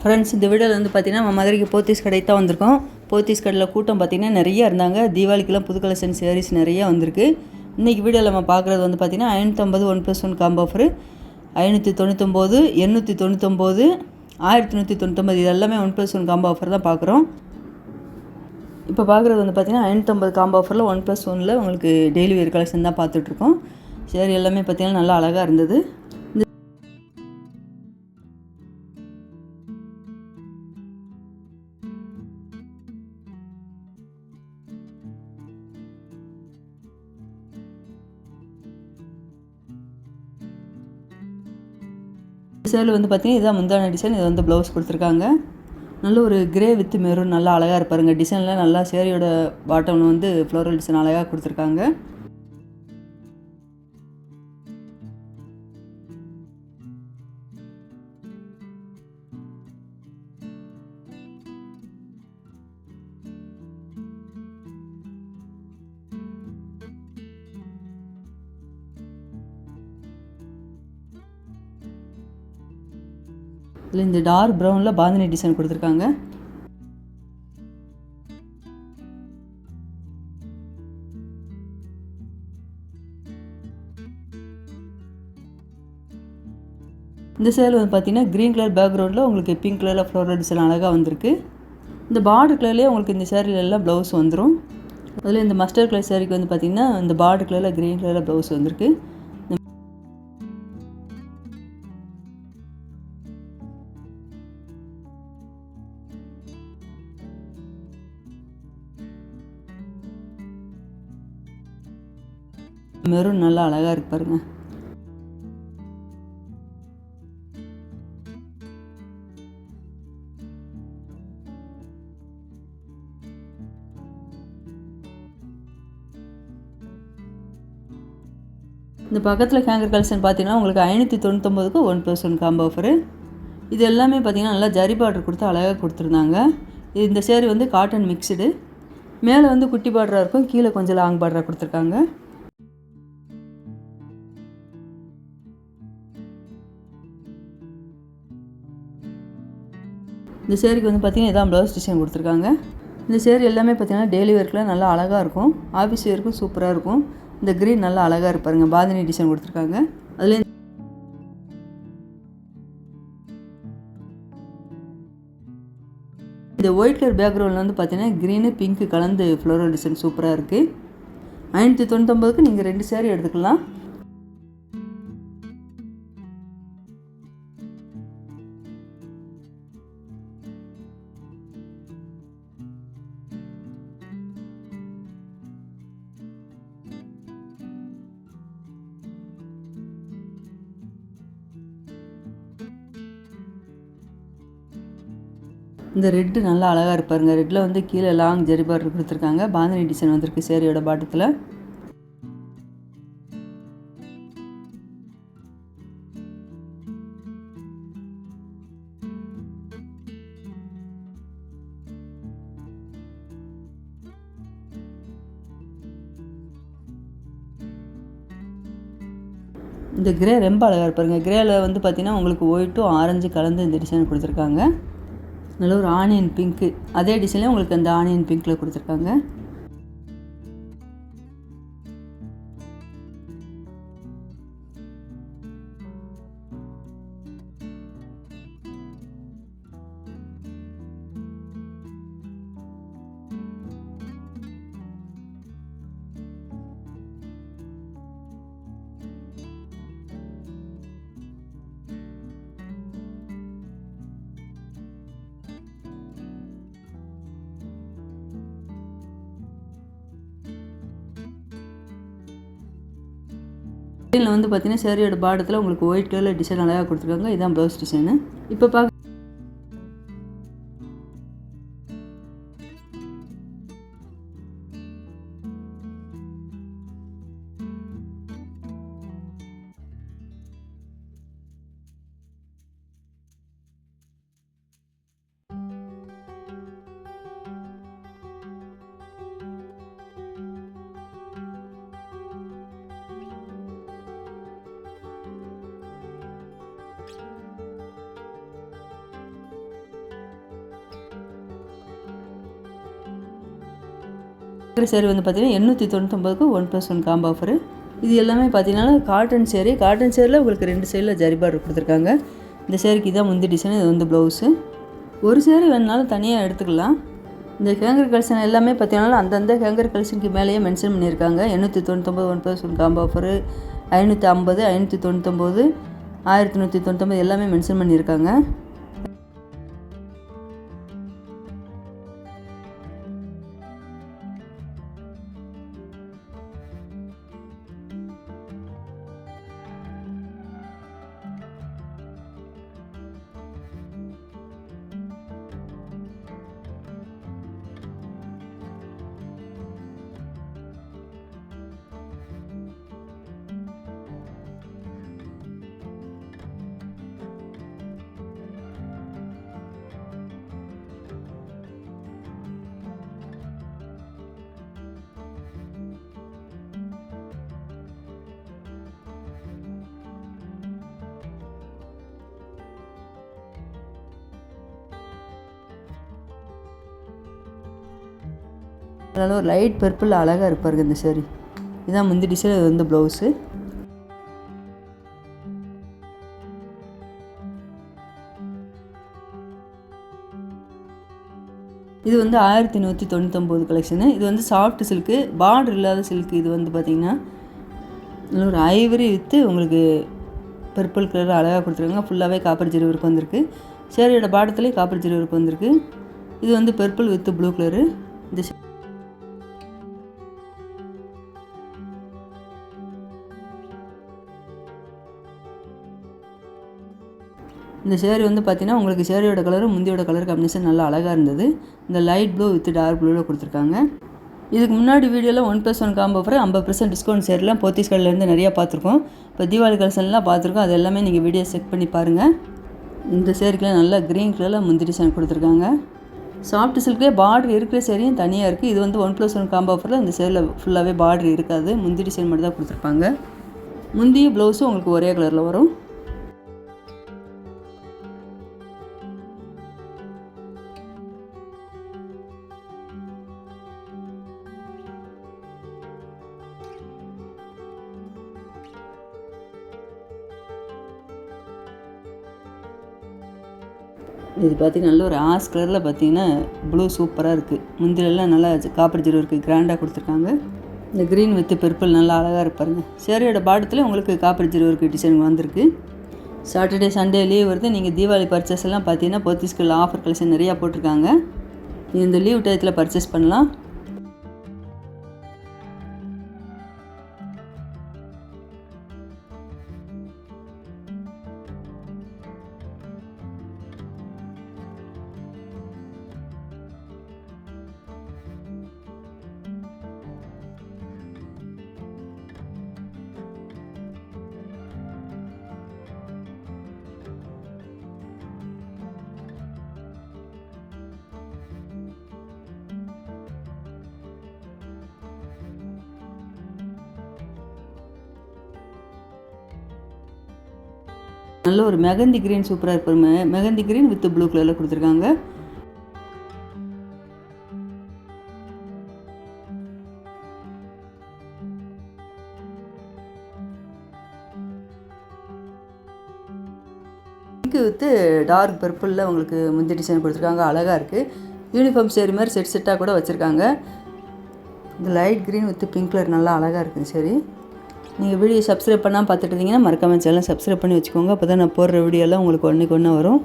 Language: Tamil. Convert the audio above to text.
ஃப்ரெண்ட்ஸ், இந்த வீடியோவில் வந்து பார்த்திங்கன்னா நம்ம மதுரைக்கு போத்தீஸ் கடைக்கு தான் வந்திருக்கோம். போத்தீஸ் கடையில் கூட்டம் பார்த்திங்கன்னா நிறைய இருந்தாங்க. தீபாவளிக்கெலாம் புது கலெக்ஷன் சாரீஸ் நிறையா வந்திருக்கு. இன்றைக்கி வீடியோவில் நம்ம பார்க்குறது வந்து பார்த்திங்கன்னா 550 1+1 காம்போ ஆஃபர் 599, 899, 1199 இது எல்லாமே 1+1 காம்போ ஆஃபர் தான் பார்க்குறோம். இப்போ பார்க்குறது வந்து பார்த்திங்கன்னா 550 காம்போ ஆஃபரில் 1+1 உங்களுக்கு டெய்லி வேர் கலெக்ஷன் தான் பார்த்துட்ருக்கோம். சரி, எல்லாமே பார்த்திங்கன்னா நல்லா அழகாக இருந்தது. சேல் வந்து பார்த்திங்கன்னா இதான் முந்தான டிசைன். இது வந்து ப்ளவுஸ் கொடுத்துருக்காங்க. நல்ல ஒரு கிரே வித் மெரூன் நல்லா அழகாக இருப்பாருங்க. டிசைனில் நல்லா சேரீயோட பாட்டமில் வந்து ஃப்ளோரல் டிசைன் அழகாக கொடுத்துருக்காங்க. இதில் இந்த டார்க் ப்ரௌனில் பாந்தினி டிசைன் கொடுத்துருக்காங்க. இந்த சேல் வந்து பார்த்திங்கன்னா க்ரீன் கலர் பேக்ரவுண்டில் உங்களுக்கு பிங்க் கலரில் ஃப்ளோரல் டிசைன் அழகாக வந்திருக்கு. இந்த பார்டர் கலர்லேயே உங்களுக்கு இந்த சேரீல எல்லாம் ப்ளவுஸ் வந்துடும். அதில் இந்த மஸ்டர்ட் கலர் சேரீக்கு வந்து பார்த்திங்கன்னா இந்த பார்டர் கலரில் க்ரீன் கலரில் ப்ளவுஸ் வந்திருக்கு. மெரூன் நல்லா அழகாக இருக்கு பாருங்க. இந்த பக்கத்தில் ஹேங்கர் கலெக்ஷன் பார்த்தீங்கன்னா உங்களுக்கு 599க்கு 1+1 காம்போ ஆஃபரு. இது எல்லாமே பார்த்திங்கன்னா நல்லா ஜரி பார்டர் கொடுத்து அழகாக கொடுத்துருந்தாங்க. இந்த சேரீ வந்து காட்டன் மிக்சடு. மேலே வந்து குட்டி பார்டராக இருக்கும், கீழே கொஞ்சம் லாங் பார்டராக கொடுத்துருக்காங்க. இந்த சேரீக்கு வந்து பார்த்திங்கன்னா இதான் ப்ளவுஸ் டிசைன் கொடுத்துருக்காங்க. இந்த சேரீ எல்லாமே பார்த்திங்கன்னா டெய்லி வேர்க்கில் நல்லா அழகாக இருக்கும், ஆஃபீஸ் வேர்க்கும் சூப்பராக இருக்கும். இந்த க்ரீன் நல்லா அழகாக இருப்பாருங்க, பாந்தினி டிசைன் கொடுத்துருக்காங்க. அதில் இந்த ஒயிட் கலர் பேக்ரவுண்டில் வந்து பார்த்திங்கன்னா க்ரீனு பிங்க்கு கலந்து ஃப்ளோரல் டிசைன் சூப்பராக இருக்குது. 599க்கு நீங்கள் 2 சேரீ எடுத்துக்கலாம். இந்த ரெட்டு நல்லா அழகாக இருப்பாருங்க. ரெட்டில் வந்து கீழே லாங் ஜெரி பார்டர் கொடுத்துருக்காங்க. பாந்தினி டிசைன் வந்திருக்கு சேரீயோட பாட்டத்தில். இந்த கிரே ரொம்ப அழகாக இருப்பாருங்க. கிரேயில் வந்து பார்த்திங்கன்னா உங்களுக்கு ஒயிட்டும் ஆரஞ்சு கலந்து இந்த டிசைன் கொடுத்துருக்காங்க. நல்ல ஒரு ஆனியன் பிங்க்கு, அதே டிசைன்லேயே உங்களுக்கு அந்த ஆனியன் பிங்க்கில் கொடுத்துருக்காங்க. டிசைனில் வந்து பார்த்திங்கன்னா சேரீயோட பாடத்தில் உங்களுக்கு ஒயிட் கலரில் டிசைன் அழகாக கொடுத்துருக்காங்க. இதுதான் ப்ளவுஸ் டிசைனு. இப்போ சேரீ வந்து பார்த்திங்கன்னா 899க்கு 1+1 காம்போ ஆஃபரு. இது எல்லாமே பார்த்தீங்கன்னா காட்டன் சேரீ. காட்டன் சேரீயில் உங்களுக்கு 2 சைடில் ஜரி பார்டர் கொடுத்துருக்காங்க. இந்த சேரீக்கு இதான் முந்தி டிசைன், இது வந்து ப்ளவுஸு. ஒரு சேரீ வேணுனாலும் தனியாக எடுத்துக்கலாம். இந்த ஹேங்கர் கலெக்ஷன் எல்லாமே பார்த்தீங்கன்னா அந்தந்த ஹேங்கர் கலெக்ஷனுக்கு மேலேயே மென்ஷன் பண்ணியிருக்காங்க. 899 1+1 காம்போ ஆஃபரு, 550, 599, 1199 எல்லாமே மென்ஷன் பண்ணியிருக்காங்க. அதனால் ஒரு லைட் பர்பிள் அழகாக இருப்பாருங்க இந்த சேரீ. இதுதான் முந்தி டிசைன், இது வந்து ப்ளவுஸு. இது வந்து 1199 கலெக்ஷனு. இது வந்து சாஃப்ட் சில்க்கு, பார்டர் இல்லாத சில்க்கு. இது வந்து பார்த்திங்கன்னா நல்ல ஒரு ஐவரி வித்து உங்களுக்கு பர்பிள் கலர் அழகாக கொடுத்துருக்காங்க. ஃபுல்லாகவே காப்பர் ஜரி ஒர்க் வந்திருக்கு. சேரீயோட பாட்டத்துலேயும் காப்பர் ஜரி ஒர்க் வந்திருக்கு. இது வந்து பர்பிள் வித் ப்ளூ கலரு. இந்த சேரீ வந்து பார்த்திங்கன்னா உங்களுக்கு சேரீயோட கலரும் முந்தியோட கலர் காம்பினேஷன் நல்லா அழகாக இருந்தது. இந்த லைட் ப்ளூ வித் டார்க் ப்ளூவில் கொடுத்துருக்காங்க. இதுக்கு முன்னாடி வீடியோவில் 1+1 காம்போ ஆஃபர் 50% டிஸ்கவுண்ட் சேரீலாம் போத்தீஸ் கடையிலேருந்து நிறையா பார்த்துருக்கோம். இப்போ தீபாவளி கலெக்ஷன்லாம் பார்த்துருக்கோம். அது எல்லாமே நீங்கள் வீடியோ செக் பண்ணி பாருங்கள். இந்த சேரீக்கெலாம் நல்லா க்ரீன் கலரில் முந்திரி டிசைன் கொடுத்துருக்காங்க. சாஃப்ட் சில்கே பார்டர் இருக்கிற சேரீயும் தனியாக இருக்குது. இது வந்து 1+1 காம்போ ஆஃபரில் இந்த சேரில் ஃபுல்லாகவே பார்டர் இருக்காது, முந்தி டிசைன் மட்டும் தான் கொடுத்துருப்பாங்க. முந்திய ப்ளவுஸும் உங்களுக்கு ஒரே கலரில் வரும். இது பார்த்திங்கன்னா நல்ல ஒரு ஆஸ் கலரில் பார்த்திங்கன்னா ப்ளூ சூப்பராக இருக்குது. முந்திலெல்லாம் நல்லா காப்பர் ஜரி இருக்குது, கிராண்டாக கொடுத்துருக்காங்க. இந்த க்ரீன் வித் பர்பிள் நல்லா அழகாக இருப்பாருங்க. சேரீயோட பாட்டத்தில் உங்களுக்கு காப்பர் ஜரி ஒர்க் டிசைன் வந்திருக்கு. சாட்டர்டே சண்டே லீவ் வருது. நீங்கள் தீபாவளி பர்ச்சேஸ் எல்லாம் பார்த்தீங்கன்னா போத்தீஸ்கில் ஆஃபர் கலெக்ஷன் நிறையா போட்டிருக்காங்க. இந்த லீவ் டயத்தில் பர்ச்சேஸ் பண்ணலாம். நல்ல ஒரு மெகந்தி க்ரீன் சூப்பராக இருப்பாருங்க. மெகந்தி க்ரீன் வித் ப்ளூ கலரில் கொடுத்துருக்காங்க. பிங்க் வித் டார்க் பர்பிளில் உங்களுக்கு முந்தி டிசைன் கொடுத்துருக்காங்க. அழகாக இருக்குது. யூனிஃபார்ம் சேரீ மாதிரி செட்டாக கூட வச்சுருக்காங்க. இந்த light green with pink colour நல்லா அழகாக இருக்குது. சரி, நீங்கள் வீடியோ சப்ஸ்கிரைப் பண்ணால் பார்த்துட்டு இருந்தீங்கன்னா மறக்காம சேனலை சப்ஸ்கிரைப் பண்ணி வச்சுக்கோங்க. அப்போ தான் நான் போடுற வீடியோலாம் உங்களுக்கு ஒன்றுக்கு ஒன்று வரும்.